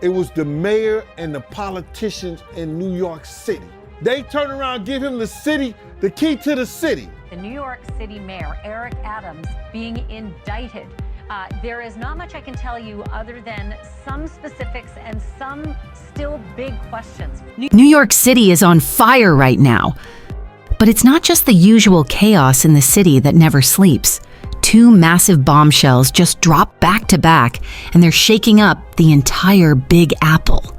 It was the mayor and the politicians in New York City. They turn around and give him the key to the city. The New York City mayor, Eric Adams, being indicted. There is not much I can tell you other than some specifics and some still big questions. New York City is on fire right now. But it's not just the usual chaos in the city that never sleeps. Two massive bombshells just dropped back to back, and they're shaking up the entire Big Apple.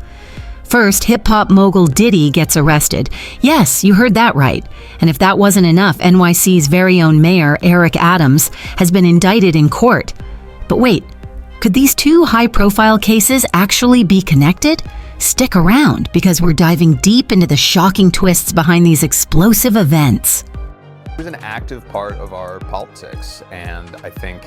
First, hip-hop mogul Diddy gets arrested. Yes, you heard that right. And if that wasn't enough, NYC's very own mayor, Eric Adams, has been indicted in court. But wait, could these two high-profile cases actually be connected? Stick around, because we're diving deep into the shocking twists behind these explosive events. It was an active part of our politics, and I think,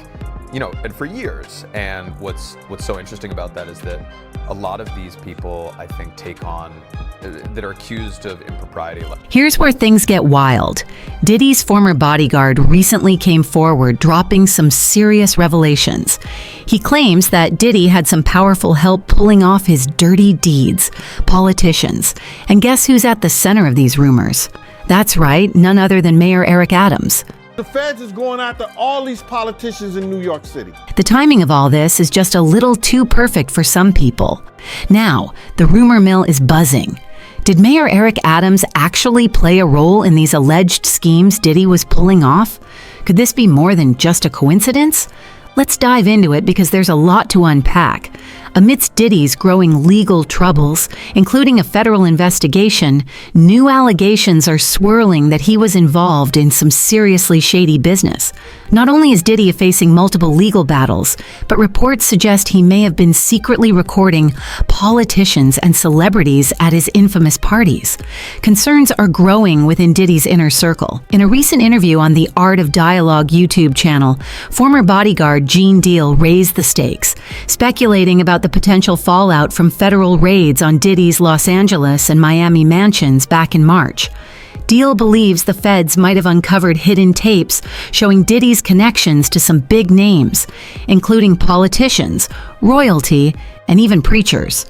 and for years. And what's so interesting about that is that a lot of these people, I think, that are accused of impropriety. Here's where things get wild. Diddy's former bodyguard recently came forward, dropping some serious revelations. He claims that Diddy had some powerful help pulling off his dirty deeds, politicians. And guess who's at the center of these rumors? That's right, none other than Mayor Eric Adams. The feds is going after all these politicians in New York City. The timing of all this is just a little too perfect for some people. Now, the rumor mill is buzzing. Did Mayor Eric Adams actually play a role in these alleged schemes Diddy was pulling off? Could this be more than just a coincidence? Let's dive into it because there's a lot to unpack. Amidst Diddy's growing legal troubles, including a federal investigation, new allegations are swirling that he was involved in some seriously shady business. Not only is Diddy facing multiple legal battles, but reports suggest he may have been secretly recording politicians and celebrities at his infamous parties. Concerns are growing within Diddy's inner circle. In a recent interview on the Art of Dialogue YouTube channel, former bodyguard Gene Deal raised the stakes, speculating about the potential fallout from federal raids on Diddy's Los Angeles and Miami mansions back in March. Deal believes the feds might have uncovered hidden tapes showing Diddy's connections to some big names, including politicians, royalty, and even preachers.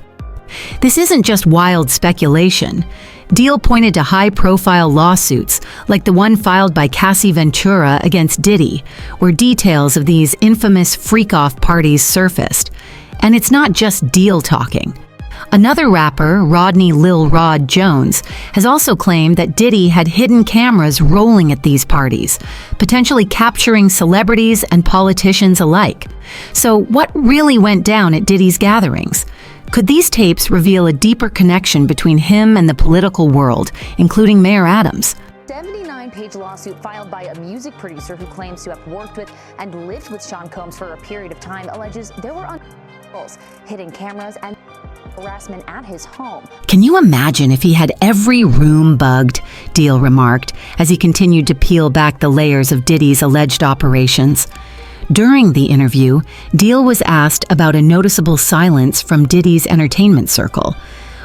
This isn't just wild speculation. Deal pointed to high-profile lawsuits, like the one filed by Cassie Ventura against Diddy, where details of these infamous freak-off parties surfaced. And it's not just Deal talking. Another rapper, Rodney Lil Rod Jones, has also claimed that Diddy had hidden cameras rolling at these parties, potentially capturing celebrities and politicians alike. So what really went down at Diddy's gatherings? Could these tapes reveal a deeper connection between him and the political world, including Mayor Adams? 79-page lawsuit filed by a music producer who claims to have worked with and lived with Sean Combs for a period of time alleges there were hidden cameras and harassment at his home. Can you imagine if he had every room bugged? Deal remarked as he continued to peel back the layers of Diddy's alleged operations. During the interview, Deal was asked about a noticeable silence from Diddy's entertainment circle.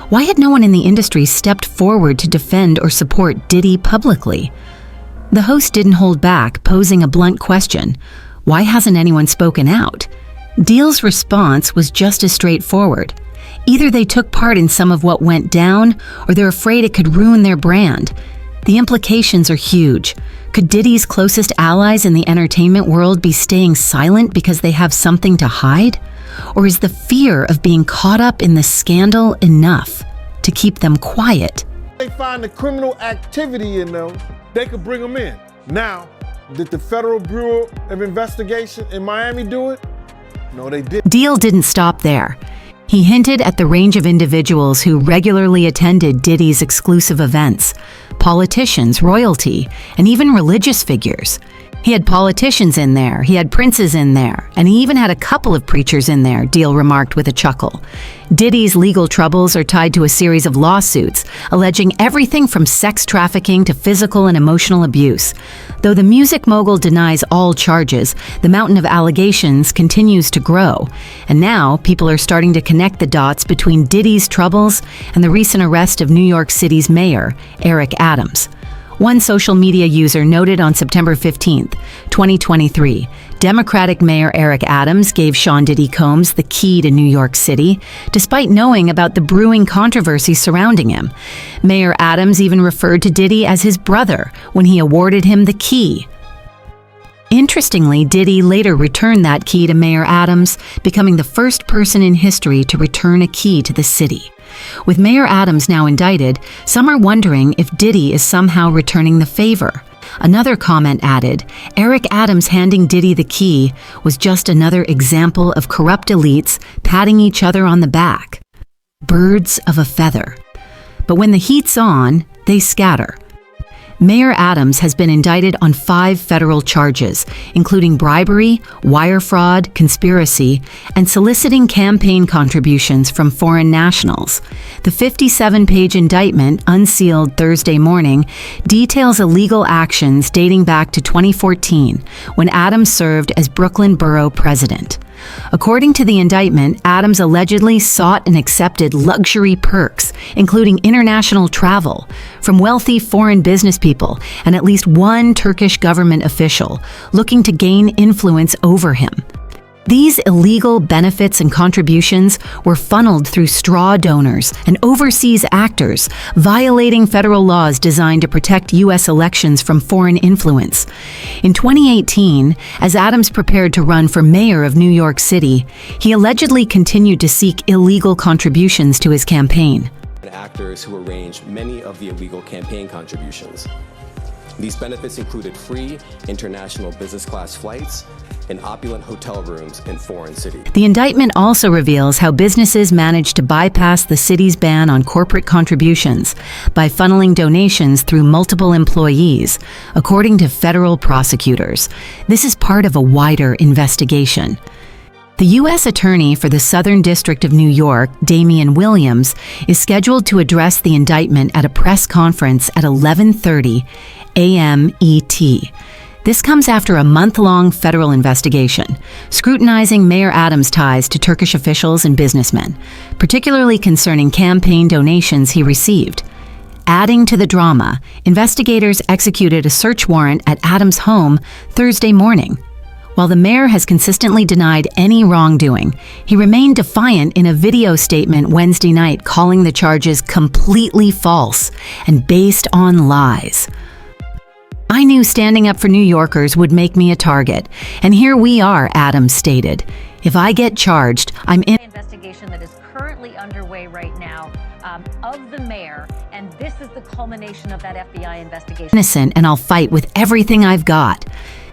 Why had no one in the industry stepped forward to defend or support Diddy publicly? The host didn't hold back, posing a blunt question. Why hasn't anyone spoken out? Deal's response was just as straightforward. Either they took part in some of what went down, or they're afraid it could ruin their brand. The implications are huge. Could Diddy's closest allies in the entertainment world be staying silent because they have something to hide? Or is the fear of being caught up in the scandal enough to keep them quiet? They find the criminal activity in those, they could bring them in. Now, did the Federal Bureau of Investigation in Miami do it? No, they didn't. Deal didn't stop there. He hinted at the range of individuals who regularly attended Diddy's exclusive events: politicians, royalty, and even religious figures. He had politicians in there, he had princes in there, and he even had a couple of preachers in there, Deal remarked with a chuckle. Diddy's legal troubles are tied to a series of lawsuits, alleging everything from sex trafficking to physical and emotional abuse. Though the music mogul denies all charges, the mountain of allegations continues to grow. And now, people are starting to connect the dots between Diddy's troubles and the recent arrest of New York City's mayor, Eric Adams. One social media user noted on September 15th, 2023, Democratic Mayor Eric Adams gave Sean Diddy Combs the key to New York City, despite knowing about the brewing controversy surrounding him. Mayor Adams even referred to Diddy as his brother when he awarded him the key. Interestingly, Diddy later returned that key to Mayor Adams, becoming the first person in history to return a key to the city. With Mayor Adams now indicted, some are wondering if Diddy is somehow returning the favor. Another comment added, Eric Adams handing Diddy the key was just another example of corrupt elites patting each other on the back. Birds of a feather. But when the heat's on, they scatter. Mayor Adams has been indicted on 5 federal charges, including bribery, wire fraud, conspiracy, and soliciting campaign contributions from foreign nationals. The 57-page indictment, unsealed Thursday morning, details illegal actions dating back to 2014, when Adams served as Brooklyn Borough president. According to the indictment, Adams allegedly sought and accepted luxury perks, including international travel, from wealthy foreign business people and at least one Turkish government official looking to gain influence over him. These illegal benefits and contributions were funneled through straw donors and overseas actors, violating federal laws designed to protect U.S. elections from foreign influence. In 2018, as Adams prepared to run for mayor of New York City, he allegedly continued to seek illegal contributions to his campaign. Actors who arranged many of the illegal campaign contributions. These benefits included free international business class flights and opulent hotel rooms in foreign cities. The indictment also reveals how businesses managed to bypass the city's ban on corporate contributions by funneling donations through multiple employees, according to federal prosecutors. This is part of a wider investigation. The U.S. Attorney for the Southern District of New York, Damian Williams, is scheduled to address the indictment at a press conference at 11:30 a.m. ET. This comes after a month-long federal investigation, scrutinizing Mayor Adams' ties to Turkish officials and businessmen, particularly concerning campaign donations he received. Adding to the drama, investigators executed a search warrant at Adams' home Thursday morning. While the mayor has consistently denied any wrongdoing, he remained defiant in a video statement Wednesday night, calling the charges completely false and based on lies. I knew standing up for New Yorkers would make me a target, and here we are, Adams stated. If I get charged, I'm in. Investigation that is currently underway right now of the mayor, and this is the culmination of that FBI investigation. Innocent, and I'll fight with everything I've got.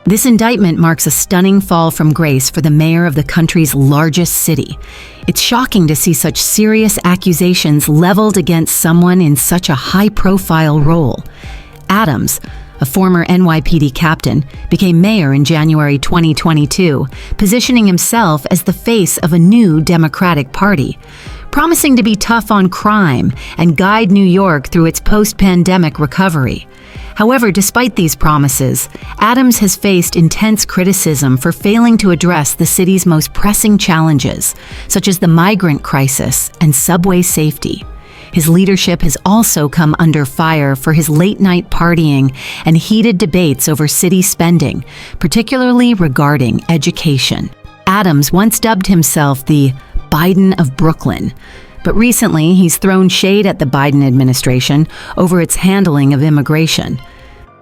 This indictment marks a stunning fall from grace for the mayor of the country's largest city. It's shocking to see such serious accusations leveled against someone in such a high-profile role. Adams, a former NYPD captain, became mayor in January 2022, positioning himself as the face of a new Democratic Party, promising to be tough on crime and guide New York through its post-pandemic recovery. However, despite these promises, Adams has faced intense criticism for failing to address the city's most pressing challenges, such as the migrant crisis and subway safety. His leadership has also come under fire for his late-night partying and heated debates over city spending, particularly regarding education. Adams once dubbed himself the Biden of Brooklyn, but recently he's thrown shade at the Biden administration over its handling of immigration.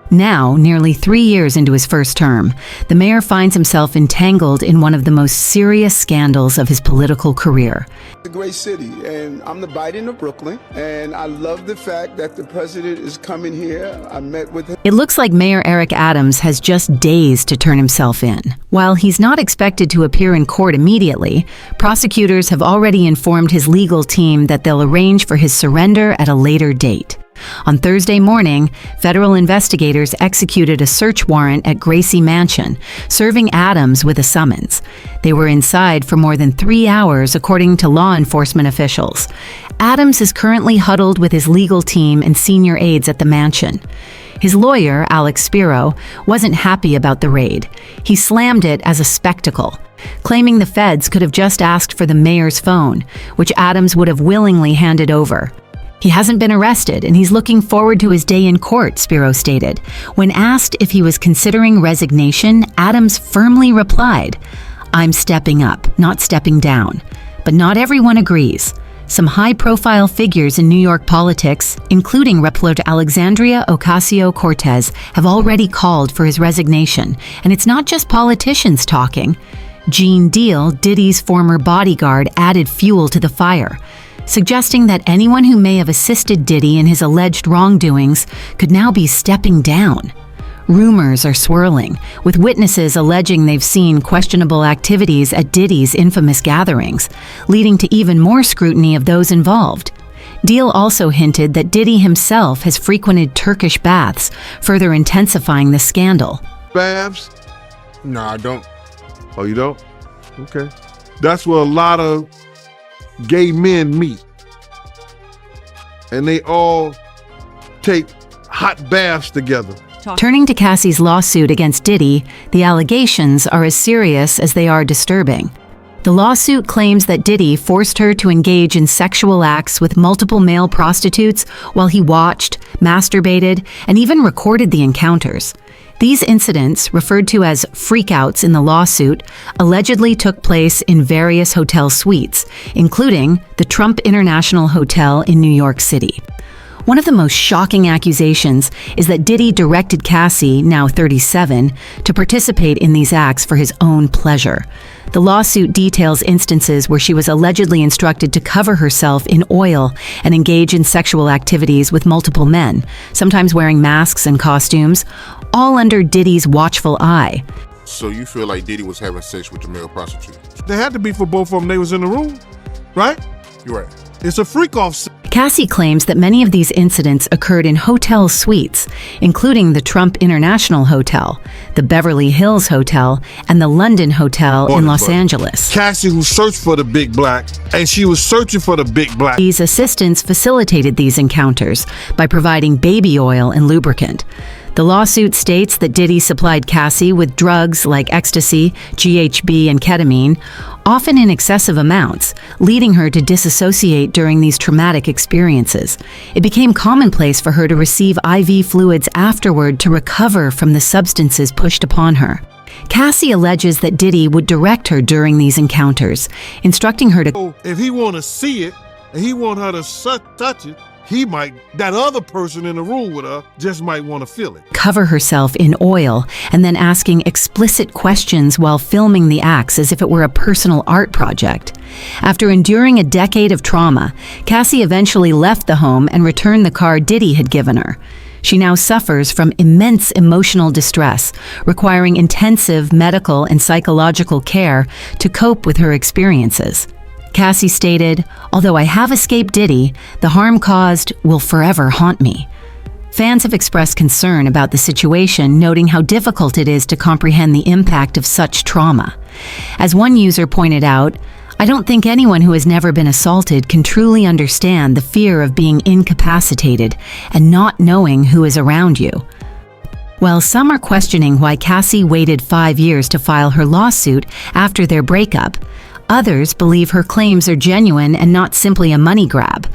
Now, nearly 3 years into his first term, the mayor finds himself entangled in one of the most serious scandals of his political career. It's a great city, and I'm the Biden of Brooklyn, and I love the fact that the president is coming here. I met with him. It looks like Mayor Eric Adams has just days to turn himself in. While he's not expected to appear in court immediately, prosecutors have already informed his legal team that they'll arrange for his surrender at a later date. On Thursday morning, federal investigators executed a search warrant at Gracie Mansion, serving Adams with a summons. They were inside for more than 3 hours, according to law enforcement officials. Adams is currently huddled with his legal team and senior aides at the mansion. His lawyer, Alex Spiro, wasn't happy about the raid. He slammed it as a spectacle, claiming the feds could have just asked for the mayor's phone, which Adams would have willingly handed over. He hasn't been arrested, and he's looking forward to his day in court, Spiro stated. When asked if he was considering resignation, Adams firmly replied, "I'm stepping up, not stepping down." But not everyone agrees. Some high-profile figures in New York politics, including Representative Alexandria Ocasio-Cortez, have already called for his resignation, and it's not just politicians talking. Gene Deal, Diddy's former bodyguard, added fuel to the fire, suggesting that anyone who may have assisted Diddy in his alleged wrongdoings could now be stepping down. Rumors are swirling, with witnesses alleging they've seen questionable activities at Diddy's infamous gatherings, leading to even more scrutiny of those involved. Deal also hinted that Diddy himself has frequented Turkish baths, further intensifying the scandal. Babs? No, I don't. Oh, you don't? Okay. That's where a lot of gay men meet. And they all take hot baths together. Turning to Cassie's lawsuit against Diddy, the allegations are as serious as they are disturbing. The lawsuit claims that Diddy forced her to engage in sexual acts with multiple male prostitutes while he watched, masturbated, and even recorded the encounters. These incidents, referred to as freakouts in the lawsuit, allegedly took place in various hotel suites, including the Trump International Hotel in New York City. One of the most shocking accusations is that Diddy directed Cassie, now 37, to participate in these acts for his own pleasure. The lawsuit details instances where she was allegedly instructed to cover herself in oil and engage in sexual activities with multiple men, sometimes wearing masks and costumes, all under Diddy's watchful eye. So you feel like Diddy was having sex with the male prostitute? They had to be for both of them. They was in the room, right? You're right. It's a freak-off. Cassie claims that many of these incidents occurred in hotel suites, including the Trump International Hotel, the Beverly Hills Hotel, and the London Hotel in Los Angeles. Cassie, who searched for the big black, and she was searching for the big black. These assistants facilitated these encounters by providing baby oil and lubricant. The lawsuit states that Diddy supplied Cassie with drugs like ecstasy, GHB, and ketamine, often in excessive amounts, leading her to disassociate during these traumatic experiences. It became commonplace for her to receive IV fluids afterward to recover from the substances pushed upon her. Cassie alleges that Diddy would direct her during these encounters, instructing her to, if he want to see it, and he want her to touch it, that other person in the room with her just might want to feel it. Cover herself in oil, and then asking explicit questions while filming the acts as if it were a personal art project. After enduring a decade of trauma, Cassie eventually left the home and returned the car Diddy had given her. She now suffers from immense emotional distress, requiring intensive medical and psychological care to cope with her experiences. Cassie stated, "Although I have escaped Diddy, the harm caused will forever haunt me." Fans have expressed concern about the situation, noting how difficult it is to comprehend the impact of such trauma. As one user pointed out, "I don't think anyone who has never been assaulted can truly understand the fear of being incapacitated and not knowing who is around you." While some are questioning why Cassie waited 5 years to file her lawsuit after their breakup, others believe her claims are genuine and not simply a money grab.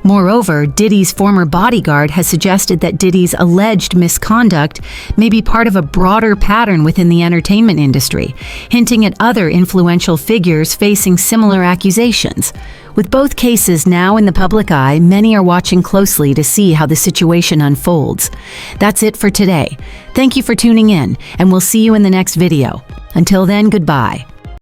Moreover, Diddy's former bodyguard has suggested that Diddy's alleged misconduct may be part of a broader pattern within the entertainment industry, hinting at other influential figures facing similar accusations. With both cases now in the public eye, many are watching closely to see how the situation unfolds. That's it for today. Thank you for tuning in, and we'll see you in the next video. Until then, goodbye.